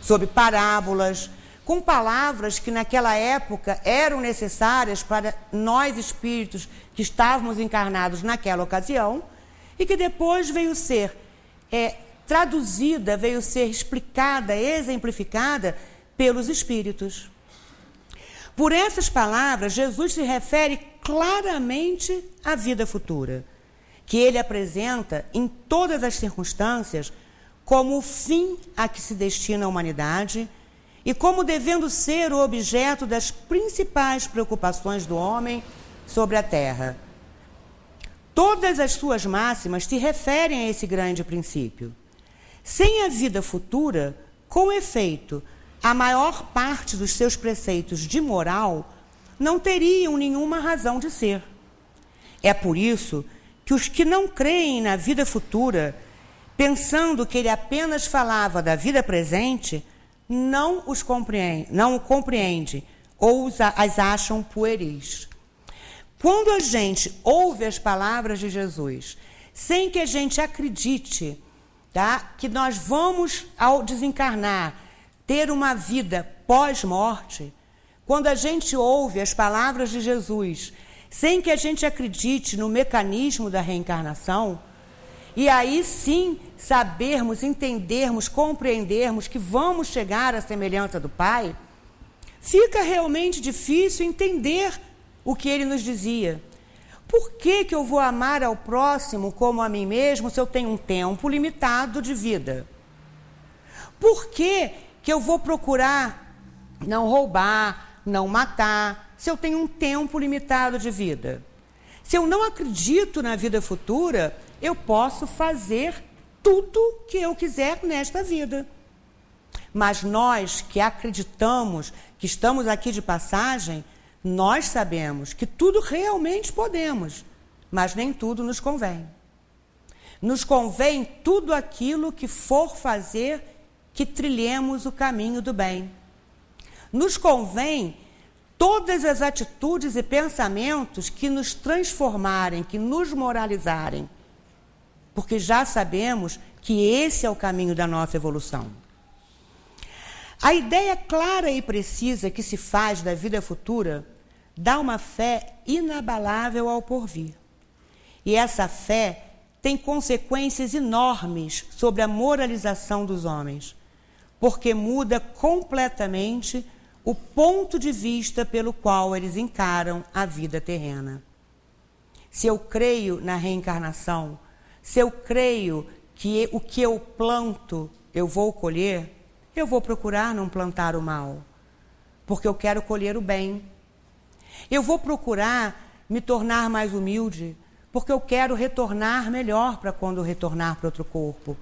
sobre parábolas, com palavras que naquela época eram necessárias para nós espíritos que estávamos encarnados naquela ocasião e que depois veio ser traduzida, veio ser explicada, exemplificada pelos espíritos. Por essas palavras, Jesus se refere claramente à vida futura, que ele apresenta em todas as circunstâncias como o fim a que se destina a humanidade e como devendo ser o objeto das principais preocupações do homem sobre a terra. Todas as suas máximas se referem a esse grande princípio. Sem a vida futura, com efeito, a maior parte dos seus preceitos de moral não teriam nenhuma razão de ser. É por isso que os que não creem na vida futura, pensando que ele apenas falava da vida presente, não o compreende ou as acham pueris. Quando a gente ouve as palavras de Jesus, sem que a gente acredite, tá, que nós vamos, ao desencarnar, ter uma vida pós-morte, quando a gente ouve as palavras de Jesus, sem que a gente acredite no mecanismo da reencarnação, e aí sim sabermos, entendermos, compreendermos que vamos chegar à semelhança do Pai, fica realmente difícil entender o que ele nos dizia. Por que eu vou amar ao próximo como a mim mesmo se eu tenho um tempo limitado de vida? Por que que eu vou procurar não roubar, não matar, se eu tenho um tempo limitado de vida? Se eu não acredito na vida futura, eu posso fazer tudo que eu quiser nesta vida. Mas nós que acreditamos que estamos aqui de passagem, nós sabemos que tudo realmente podemos, mas nem tudo nos convém. Nos convém tudo aquilo que for fazer que trilhemos o caminho do bem. Nos convém todas as atitudes e pensamentos que nos transformarem, que nos moralizarem, porque já sabemos que esse é o caminho da nossa evolução. A ideia clara e precisa que se faz da vida futura dá uma fé inabalável ao porvir. E essa fé tem consequências enormes sobre a moralização dos homens, porque muda completamente o ponto de vista pelo qual eles encaram a vida terrena. Se eu creio na reencarnação, se eu creio que o que eu planto eu vou colher, eu vou procurar não plantar o mal, porque eu quero colher o bem. Eu vou procurar me tornar mais humilde, porque eu quero retornar melhor para quando retornar para outro corpo.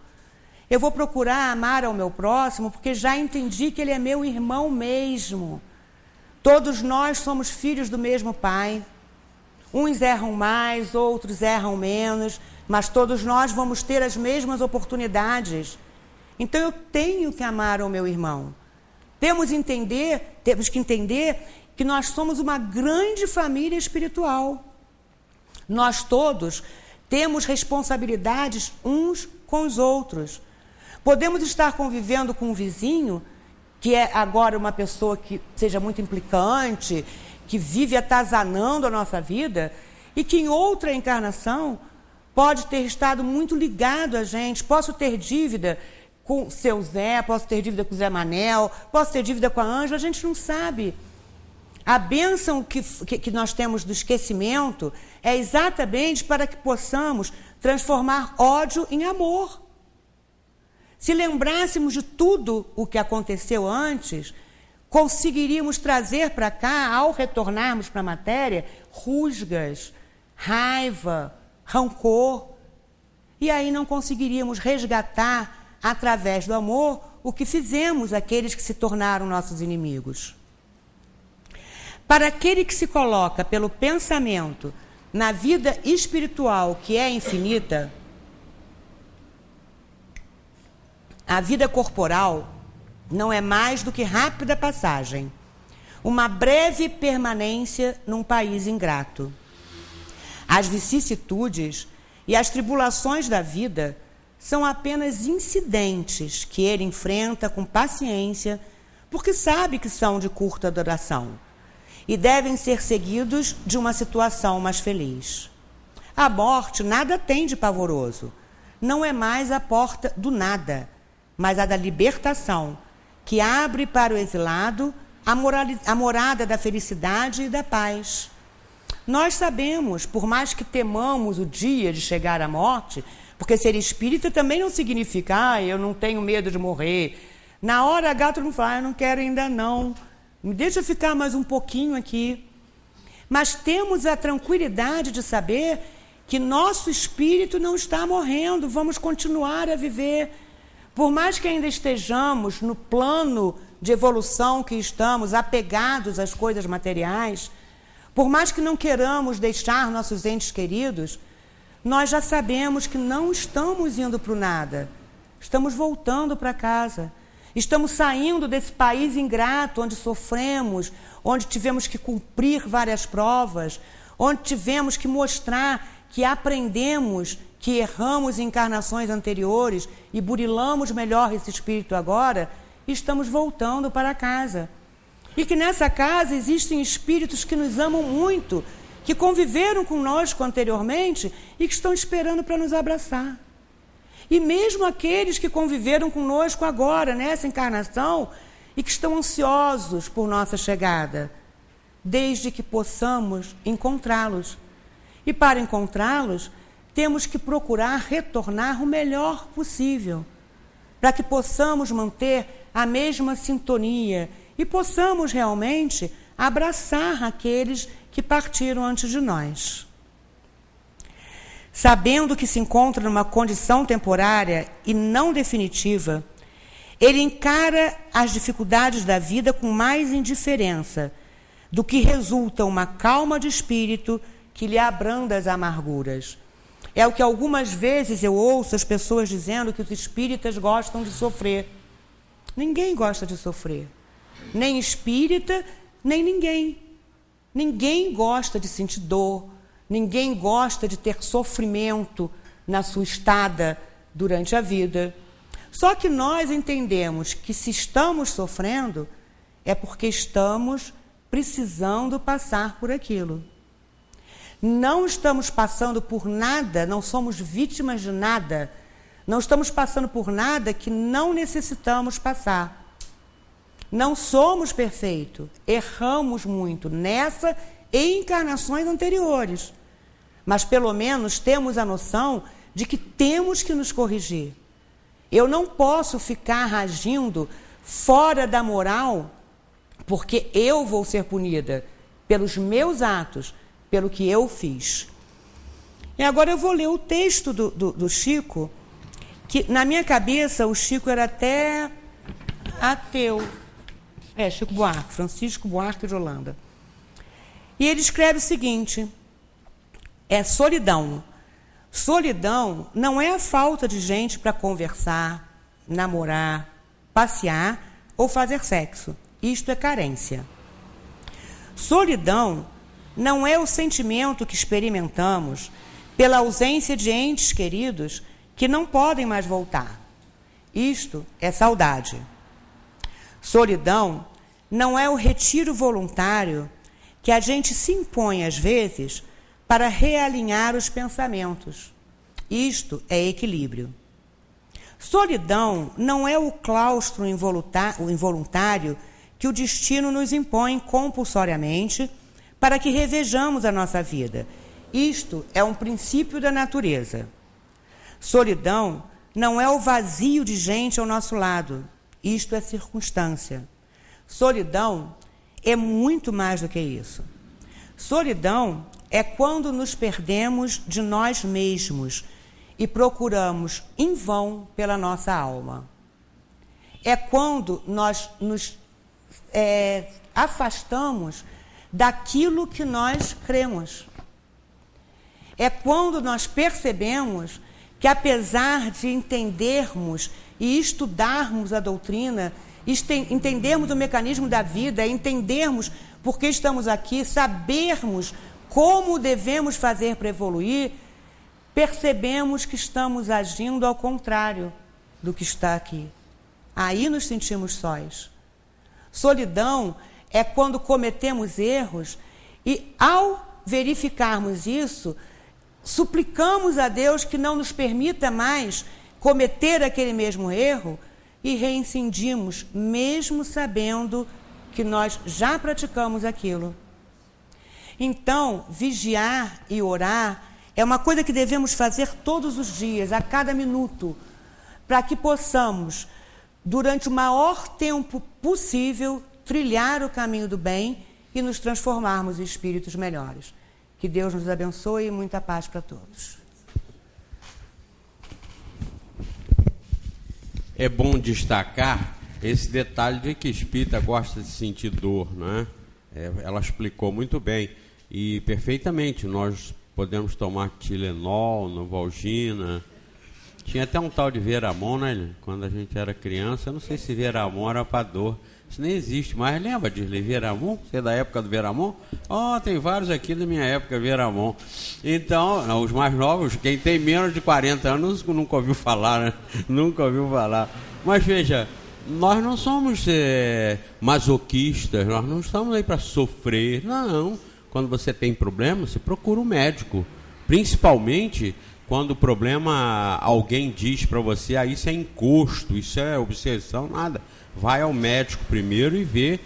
Eu vou procurar amar ao meu próximo, porque já entendi que ele é meu irmão mesmo. Todos nós somos filhos do mesmo Pai. Uns erram mais, outros erram menos, mas todos nós vamos ter as mesmas oportunidades. Então eu tenho que amar ao meu irmão. Temos que entender que nós somos uma grande família espiritual. Nós todos temos responsabilidades uns com os outros. Podemos estar convivendo com um vizinho, que é agora uma pessoa que seja muito implicante, que vive atazanando a nossa vida, e que em outra encarnação pode ter estado muito ligado a gente. Posso ter dívida com o seu Zé, posso ter dívida com o Zé Manel, posso ter dívida com a Ângela, a gente não sabe. A bênção que nós temos do esquecimento é exatamente para que possamos transformar ódio em amor. Se lembrássemos de tudo o que aconteceu antes, conseguiríamos trazer para cá, ao retornarmos para a matéria, rusgas, raiva, rancor. E aí não conseguiríamos resgatar, através do amor, o que fizemos àqueles que se tornaram nossos inimigos. Para aquele que se coloca pelo pensamento na vida espiritual, que é infinita, a vida corporal não é mais do que rápida passagem, uma breve permanência num país ingrato. As vicissitudes e as tribulações da vida são apenas incidentes que ele enfrenta com paciência, porque sabe que são de curta duração e devem ser seguidos de uma situação mais feliz. A morte nada tem de pavoroso, não é mais a porta do nada, mas a da libertação, que abre para o exilado a morada da felicidade e da paz. Nós sabemos, por mais que temamos o dia de chegar à morte, porque ser espírita também não significa, eu não tenho medo de morrer. Na hora H, todo mundo fala, eu não quero ainda não, me deixa ficar mais um pouquinho aqui. Mas temos a tranquilidade de saber que nosso espírito não está morrendo, vamos continuar a viver. Por mais que ainda estejamos no plano de evolução que estamos, apegados às coisas materiais, por mais que não queiramos deixar nossos entes queridos, nós já sabemos que não estamos indo para o nada, estamos voltando para casa, estamos saindo desse país ingrato, onde sofremos, onde tivemos que cumprir várias provas, onde tivemos que mostrar que aprendemos, que erramos em encarnações anteriores e burilamos melhor esse espírito agora, e estamos voltando para casa. E que nessa casa existem espíritos que nos amam muito, que conviveram conosco anteriormente e que estão esperando para nos abraçar. E mesmo aqueles que conviveram conosco agora, nessa encarnação, e que estão ansiosos por nossa chegada, desde que possamos encontrá-los. E para encontrá-los, temos que procurar retornar o melhor possível. para que possamos manter a mesma sintonia e possamos realmente abraçar aqueles que partiram antes de nós. Sabendo que se encontra numa condição temporária e não definitiva, ele encara as dificuldades da vida com mais indiferença, do que resulta uma calma de espírito que lhe abranda as amarguras. É o que algumas vezes eu ouço as pessoas dizendo que os espíritas gostam de sofrer. Ninguém gosta de sofrer. Nem espírita, nem ninguém. Ninguém gosta de sentir dor. Ninguém gosta de ter sofrimento na sua estada durante a vida. Só que nós entendemos que se estamos sofrendo, é porque estamos precisando passar por aquilo. Não estamos passando por nada, não somos vítimas de nada, não estamos passando por nada que não necessitamos passar. Não somos perfeitos, erramos muito nessa e em encarnações anteriores, mas pelo menos temos a noção de que temos que nos corrigir. Eu não posso ficar agindo fora da moral, porque eu vou ser punida pelos meus atos, pelo que eu fiz. E agora eu vou ler o texto do Chico, que na minha cabeça o Chico era até ateu. Chico Buarque, Francisco Buarque de Holanda. E ele escreve o seguinte: solidão. Solidão não é a falta de gente para conversar, namorar, passear ou fazer sexo. Isto é carência. Solidão não é o sentimento que experimentamos pela ausência de entes queridos que não podem mais voltar. Isto é saudade. Solidão não é o retiro voluntário que a gente se impõe às vezes para realinhar os pensamentos. Isto é equilíbrio. Solidão não é o claustro involuntário que o destino nos impõe compulsoriamente para que revejamos a nossa vida. Isto é um princípio da natureza. Solidão não é o vazio de gente ao nosso lado. Isto é circunstância. Solidão é muito mais do que isso. Solidão é quando nos perdemos de nós mesmos e procuramos em vão pela nossa alma. É quando nós nos afastamos daquilo que nós cremos. É quando nós percebemos que, apesar de entendermos e estudarmos a doutrina, entendermos o mecanismo da vida, entendermos por que estamos aqui, sabermos como devemos fazer para evoluir, percebemos que estamos agindo ao contrário do que está aqui. Aí nos sentimos sós. Solidão é quando cometemos erros e, ao verificarmos isso, suplicamos a Deus que não nos permita mais cometer aquele mesmo erro e reincidimos, mesmo sabendo que nós já praticamos aquilo. Então, vigiar e orar é uma coisa que devemos fazer todos os dias, a cada minuto, para que possamos, durante o maior tempo possível, trilhar o caminho do bem e nos transformarmos em espíritos melhores. Que Deus nos abençoe e muita paz para todos. É bom destacar esse detalhe de que espírita gosta de sentir dor, não é? Ela explicou muito bem e perfeitamente. Nós podemos tomar Tilenol, Novalgina. Tinha até um tal de Veramon, né? Quando a gente era criança, eu não sei se Veramon era para dor. Isso nem existe mais. Lembra de Veramon? Você é da época do Veramon? Tem vários aqui da minha época, Veramon. Então, os mais novos, quem tem menos de 40 anos, nunca ouviu falar, né? Nunca ouviu falar. Mas veja, nós não somos masoquistas, nós não estamos aí para sofrer. Não. Quando você tem problema, você procura um médico. Principalmente quando o problema, alguém diz para você, isso é encosto, isso é obsessão, nada. Vai ao médico primeiro e vê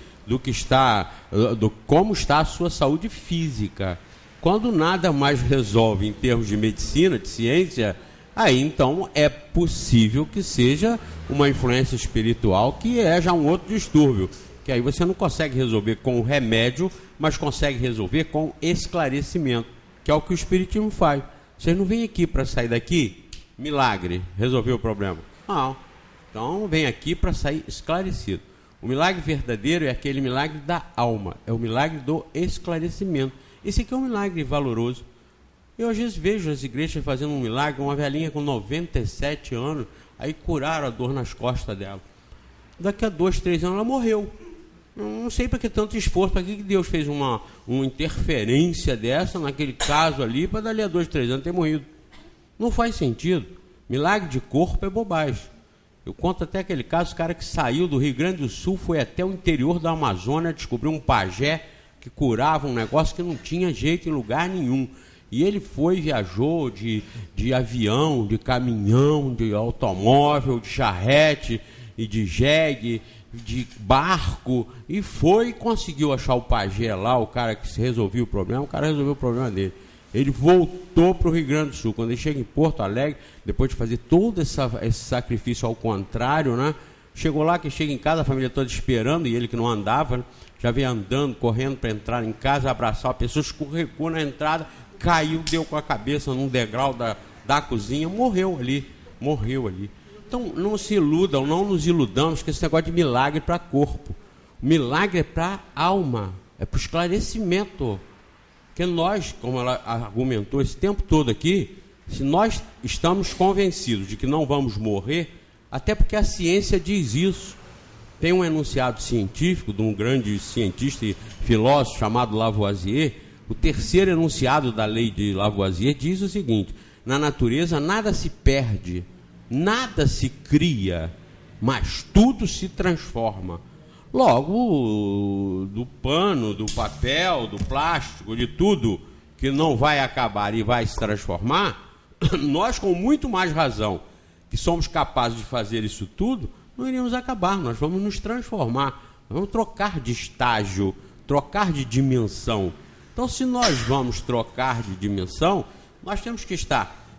como está a sua saúde física. Quando nada mais resolve em termos de medicina, de ciência, Aí então é possível que seja uma influência espiritual, que é já um outro distúrbio, que aí você não consegue resolver com o remédio, mas consegue resolver com esclarecimento, que é o que o espiritismo faz. Vocês não vêm aqui para sair daqui, milagre, resolver o problema. Não. Então vem aqui para sair esclarecido. O milagre verdadeiro é aquele milagre da alma, é o milagre do esclarecimento. Esse aqui é um milagre valoroso. Eu às vezes vejo as igrejas fazendo um milagre, uma velhinha com 97 anos, aí curaram a dor nas costas dela. Daqui a 2, 3 anos ela morreu. Não sei para que tanto esforço, para que Deus fez uma interferência dessa naquele caso ali, para dali a 2, 3 anos ter morrido. Não faz sentido. Milagre de corpo é bobagem. Eu conto até aquele caso, o cara que saiu do Rio Grande do Sul, foi até o interior da Amazônia, descobriu um pajé que curava um negócio que não tinha jeito em lugar nenhum. E ele foi, viajou de avião, de caminhão, de automóvel, de charrete, e de jegue, de barco, e foi e conseguiu achar o pajé lá, o cara que resolveu o problema, o cara resolveu o problema dele. Ele voltou para o Rio Grande do Sul. Quando ele chega em Porto Alegre, depois de fazer todo esse sacrifício ao contrário, né? Chegou lá, que chega em casa, a família toda esperando, e ele que não andava, né? Já veio andando, correndo para entrar em casa, abraçar a pessoa, escorregou na entrada, caiu, deu com a cabeça num degrau da cozinha, morreu ali. Então não se iludam, não nos iludamos com esse negócio de milagre para corpo. O milagre é para alma, é para o esclarecimento. Porque nós, como ela argumentou esse tempo todo aqui, se nós estamos convencidos de que não vamos morrer, até porque a ciência diz isso. Tem um enunciado científico de um grande cientista e filósofo chamado Lavoisier. O terceiro enunciado da lei de Lavoisier diz o seguinte: na natureza nada se perde, nada se cria, mas tudo se transforma. Logo, do pano, do papel, do plástico, de tudo que não vai acabar e vai se transformar, nós, com muito mais razão, que somos capazes de fazer isso tudo, não iríamos acabar, nós vamos nos transformar, nós vamos trocar de estágio, trocar de dimensão. Então, se nós vamos trocar de dimensão, nós temos que estar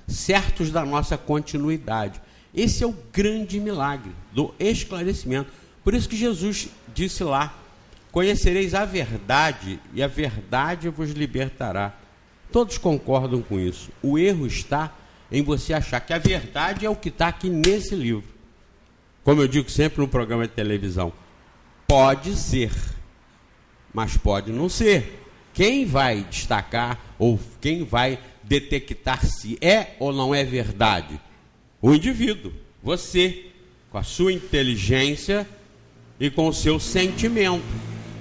certos da nossa continuidade. Esse é o grande milagre do esclarecimento. Por isso que Jesus disse lá: conhecereis a verdade e a verdade vos libertará. Todos concordam com isso. O erro está em você achar que a verdade é o que está aqui nesse livro. Como eu digo sempre no programa de televisão, pode ser, mas pode não ser. Quem vai destacar ou quem vai detectar se é ou não é verdade? O indivíduo, você, com a sua inteligência e com o seu sentimento.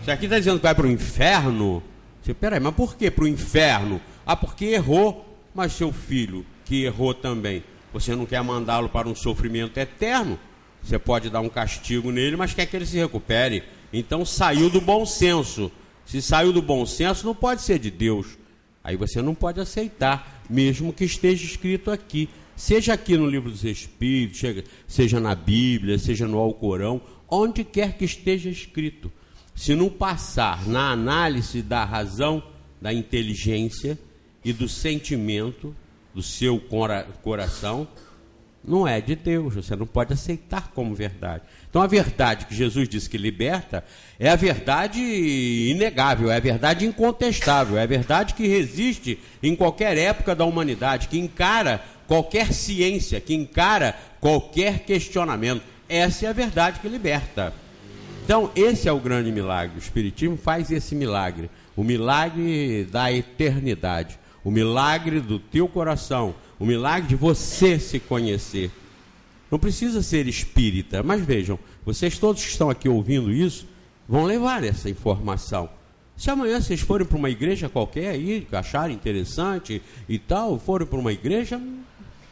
Se aqui está dizendo que vai para o inferno, você, peraí, mas por que para o inferno? Ah, porque errou, mas seu filho, que errou também, você não quer mandá-lo para um sofrimento eterno? Você pode dar um castigo nele, mas quer que ele se recupere. Então saiu do bom senso. Se saiu do bom senso, não pode ser de Deus. Aí você não pode aceitar, mesmo que esteja escrito aqui. Seja aqui no Livro dos Espíritos, seja na Bíblia, seja no Alcorão, onde quer que esteja escrito. Se não passar na análise da razão, da inteligência e do sentimento do seu coração, não é de Deus, você não pode aceitar como verdade. Então a verdade que Jesus disse que liberta é a verdade inegável, é a verdade incontestável, é a verdade que resiste em qualquer época da humanidade, que encara qualquer ciência, que encara qualquer questionamento. Essa é a verdade que liberta. Então esse é o grande milagre. O Espiritismo faz esse milagre, o milagre da eternidade, o milagre do teu coração, o milagre de você se conhecer. Não precisa ser espírita, mas vejam, vocês todos que estão aqui ouvindo isso, vão levar essa informação. Se amanhã vocês forem para uma igreja qualquer aí, acharem interessante e tal, forem para uma igreja,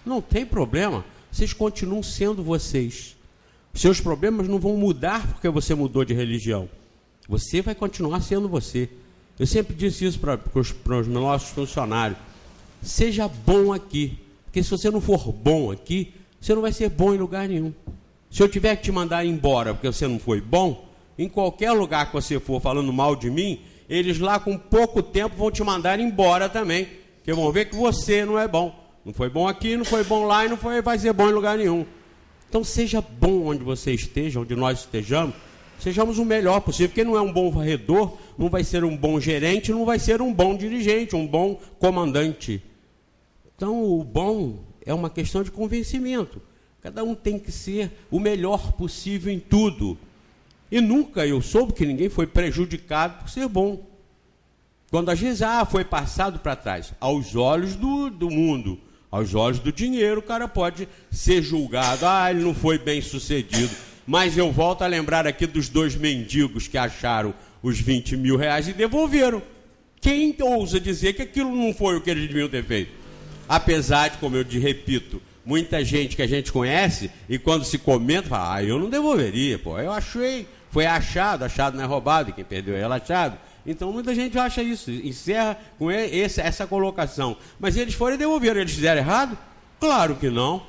não tem problema, vocês continuam sendo vocês. Seus problemas não vão mudar porque você mudou de religião. Você vai continuar sendo você. Eu sempre disse isso para os nossos funcionários. Seja bom aqui, porque se você não for bom aqui, você não vai ser bom em lugar nenhum. Se eu tiver que te mandar embora porque você não foi bom, em qualquer lugar que você for falando mal de mim, eles lá com pouco tempo vão te mandar embora também, Porque vão ver que você não é bom. Não foi bom aqui, não foi bom lá e não vai ser bom em lugar nenhum. Então seja bom onde você esteja, onde nós estejamos, sejamos o melhor possível. Quem não é um bom varredor, não vai ser um bom gerente, não vai ser um bom dirigente, um bom comandante. Então o bom é uma questão de convencimento. Cada um tem que ser o melhor possível em tudo. E nunca eu soube que ninguém foi prejudicado por ser bom. Quando às vezes foi passado para trás, aos olhos do mundo, aos olhos do dinheiro, o cara pode ser julgado. Ele não foi bem sucedido. Mas eu volto a lembrar aqui dos 2 mendigos que acharam os 20 mil reais e devolveram. Quem ousa dizer que aquilo não foi o que eles deviam ter feito? Apesar de, como eu te repito, muita gente que a gente conhece, e quando se comenta, fala, eu não devolveria, pô, eu achei, foi achado não é roubado, e quem perdeu é relaxado. Então muita gente acha isso, encerra com essa colocação. Mas eles foram e devolveram, eles fizeram errado? Claro que não.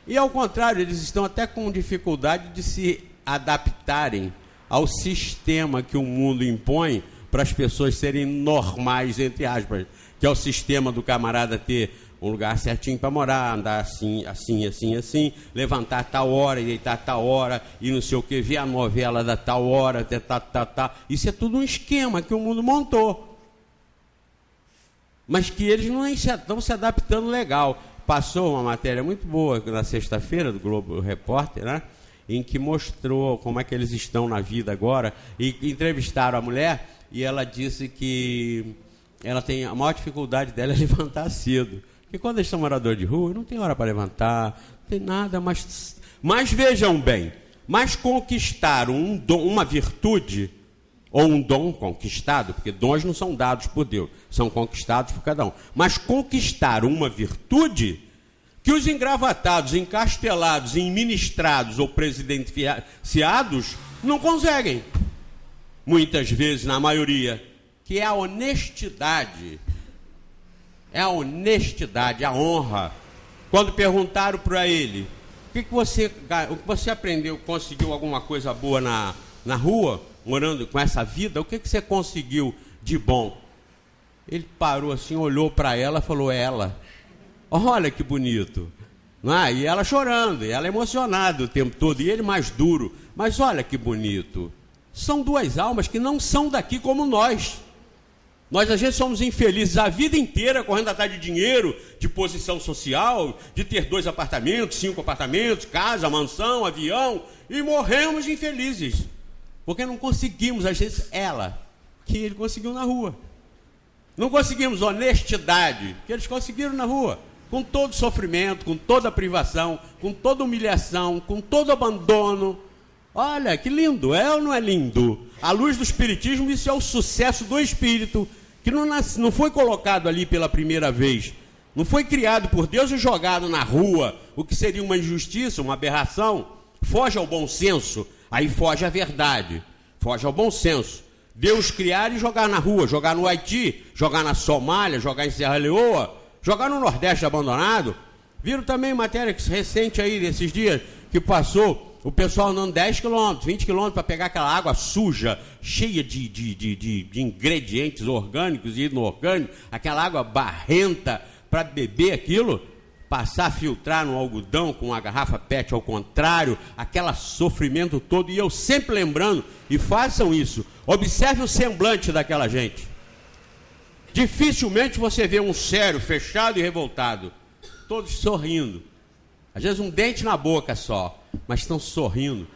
E ao contrário, eles estão até com dificuldade de se adaptarem ao sistema que o mundo impõe para as pessoas serem normais, entre aspas, que é o sistema do camarada ter um lugar certinho para morar, andar assim, levantar tal hora e deitar tal hora, e não sei o que, ver a novela da tal hora, Isso é tudo um esquema que o mundo montou. Mas que eles não estão se adaptando legal. Passou uma matéria muito boa na sexta-feira do Globo Repórter, né? Em que mostrou como é que eles estão na vida agora, e entrevistaram a mulher, e ela disse que ela tem a maior dificuldade dela é levantar cedo. Porque quando eles são moradores de rua, não tem hora para levantar, não tem nada, mas vejam bem, mas conquistar um dom, uma virtude, ou um dom conquistado, porque dons não são dados por Deus, são conquistados por cada um, mas conquistar uma virtude que os engravatados, encastelados, ministrados ou presidenciados não conseguem. Muitas vezes, na maioria, que é a honestidade. É a honestidade, a honra. Quando perguntaram para ele, o que você aprendeu, conseguiu alguma coisa boa na rua, morando com essa vida, o que você conseguiu de bom? Ele parou assim, olhou para ela e falou, ela. Olha que bonito. E ela chorando, e ela emocionada o tempo todo, e ele mais duro. Mas olha que bonito. São 2 almas que não são daqui como nós. Nós, às vezes, somos infelizes a vida inteira correndo atrás de dinheiro, de posição social, de ter 2 apartamentos, 5 apartamentos, casa, mansão, avião, e morremos infelizes. Porque não conseguimos, às vezes, que ele conseguiu na rua. Não conseguimos honestidade, que eles conseguiram na rua. Com todo sofrimento, com toda privação, com toda humilhação, com todo abandono. Olha, que lindo, é ou não é lindo? À luz do Espiritismo, isso é o sucesso do Espírito, que não foi colocado ali pela primeira vez, não foi criado por Deus e jogado na rua, o que seria uma injustiça, uma aberração. Foge ao bom senso, aí foge à verdade, foge ao bom senso. Deus criar e jogar na rua, jogar no Haiti, jogar na Somália, jogar em Serra Leoa, jogar no Nordeste abandonado. Viram também matéria recente aí, desses dias, que passou o pessoal andando 10 quilômetros, 20 quilômetros para pegar aquela água suja, cheia de ingredientes orgânicos e inorgânicos, aquela água barrenta, para beber aquilo, passar a filtrar no algodão com a garrafa PET ao contrário, aquele sofrimento todo. E eu sempre lembrando, e façam isso, observe o semblante daquela gente. Dificilmente você vê um sério, fechado e revoltado, todos sorrindo. Às vezes um dente na boca só, mas estão sorrindo.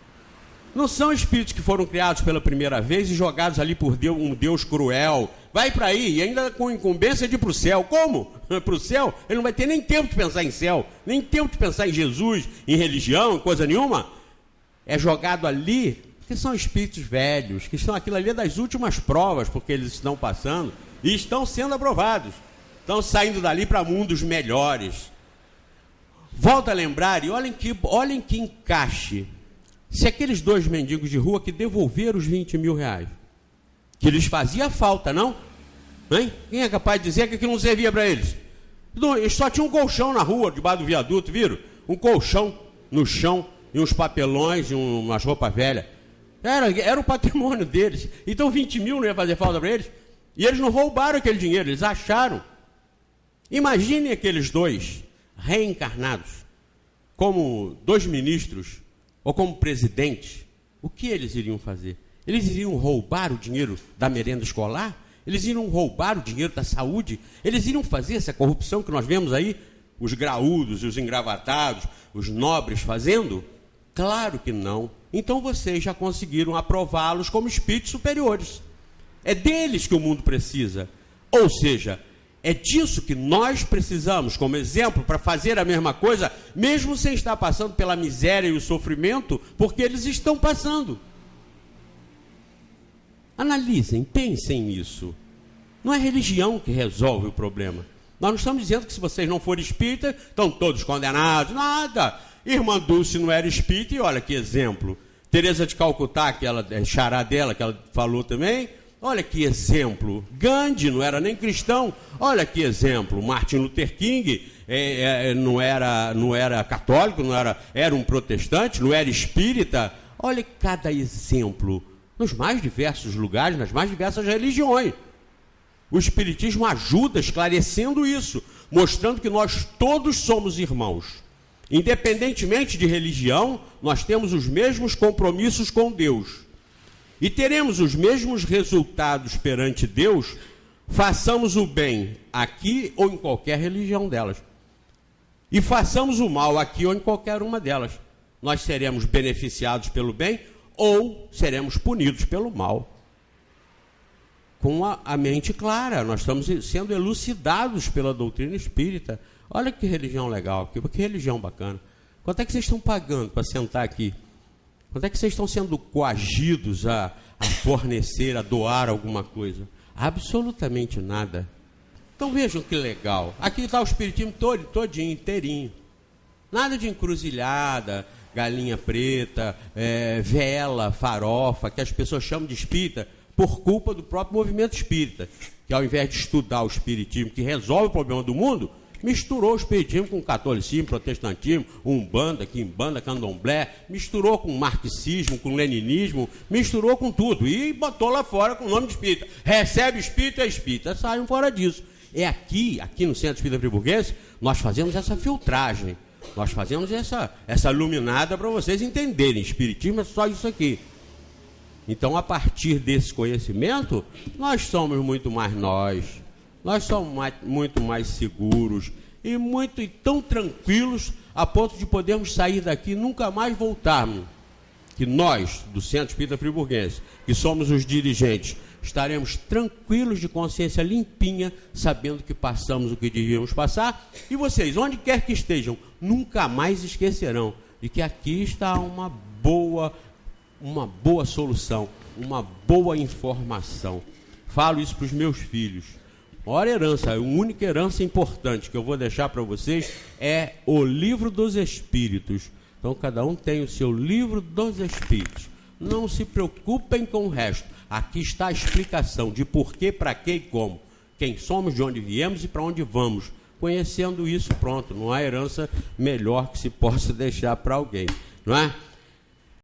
Não são espíritos que foram criados pela primeira vez e jogados ali por Deus, um Deus cruel. Vai para aí, e ainda com incumbência de ir para o céu. Como? Para o céu? Ele não vai ter nem tempo de pensar em céu, nem tempo de pensar em Jesus, em religião, em coisa nenhuma. É jogado ali, porque são espíritos velhos, que estão aquilo ali das últimas provas, porque eles estão passando e estão sendo aprovados. Estão saindo dali para mundos melhores. Volta a lembrar, e olhem que encaixe. Se aqueles 2 mendigos de rua que devolveram os 20 mil reais, que lhes fazia falta, não? Hein? Quem é capaz de dizer que aquilo não servia para eles? Eles só tinham um colchão na rua, debaixo do viaduto, viram? Um colchão no chão, e uns papelões, e umas roupas velhas. Era o patrimônio deles. Então 20 mil não ia fazer falta para eles. E eles não roubaram aquele dinheiro, eles acharam. Imagine aqueles dois reencarnados como 2 ministros ou como presidentes. O que eles iriam fazer? Eles iriam roubar o dinheiro da merenda escolar? Eles iriam roubar o dinheiro da saúde? Eles iriam fazer essa corrupção que nós vemos aí, os graúdos, os engravatados, os nobres fazendo? Claro que não. Então vocês já conseguiram aprová-los como espíritos superiores. É deles que o mundo precisa. Ou seja, é disso que nós precisamos como exemplo para fazer a mesma coisa, mesmo sem estar passando pela miséria e o sofrimento, porque eles estão passando. Analisem, pensem nisso. Não é religião que resolve o problema. Nós não estamos dizendo que se vocês não forem espíritas, estão todos condenados. Nada. Irmã Dulce não era espírita e olha que exemplo. Teresa de Calcutá, aquela xará dela, que ela falou também, olha que exemplo. Gandhi não era nem cristão, olha que exemplo. Martin Luther King não era católico, era um protestante, não era espírita. Olha cada exemplo. Nos mais diversos lugares, nas mais diversas religiões. O Espiritismo ajuda esclarecendo isso, mostrando que nós todos somos irmãos. Independentemente de religião, nós temos os mesmos compromissos com Deus. E teremos os mesmos resultados perante Deus, façamos o bem aqui ou em qualquer religião delas. E façamos o mal aqui ou em qualquer uma delas. Nós seremos beneficiados pelo bem ou seremos punidos pelo mal. Com a mente clara, nós estamos sendo elucidados pela doutrina espírita. Olha que religião legal, que religião bacana. Quanto é que vocês estão pagando para sentar aqui? Quanto é que vocês estão sendo coagidos a fornecer, a doar alguma coisa? Absolutamente nada. Então vejam que legal. Aqui está o espiritismo todinho, inteirinho. Nada de encruzilhada, galinha preta, vela, farofa, que as pessoas chamam de espírita por culpa do próprio movimento espírita, que ao invés de estudar o espiritismo, que resolve o problema do mundo, misturou o espiritismo com o catolicismo, protestantismo, umbanda, quimbanda, candomblé, misturou com o marxismo, com o leninismo, misturou com tudo e botou lá fora com o nome de espírita. Recebe espírito, é espírita. Saiam fora disso. É aqui no Centro Espírita Friburguense, nós fazemos essa filtragem. Nós fazemos essa iluminada para vocês entenderem. Espiritismo é só isso aqui. Então, a partir desse conhecimento, nós somos muito mais nós somos muito mais seguros e tão tranquilos a ponto de podermos sair daqui e nunca mais voltarmos. Que nós, do Centro Espírita Friburguense, que somos os dirigentes, estaremos tranquilos de consciência limpinha, sabendo que passamos o que devíamos passar, e vocês, onde quer que estejam, nunca mais esquecerão de que aqui está uma boa solução, uma boa informação. Falo isso para os meus filhos. A maior herança, a única herança importante que eu vou deixar para vocês é o Livro dos Espíritos. Então cada um tem o seu Livro dos Espíritos. Não se preocupem com o resto. Aqui está a explicação de porquê, para quê e como. Quem somos, de onde viemos e para onde vamos. Conhecendo isso, pronto. Não há herança melhor que se possa deixar para alguém, não é?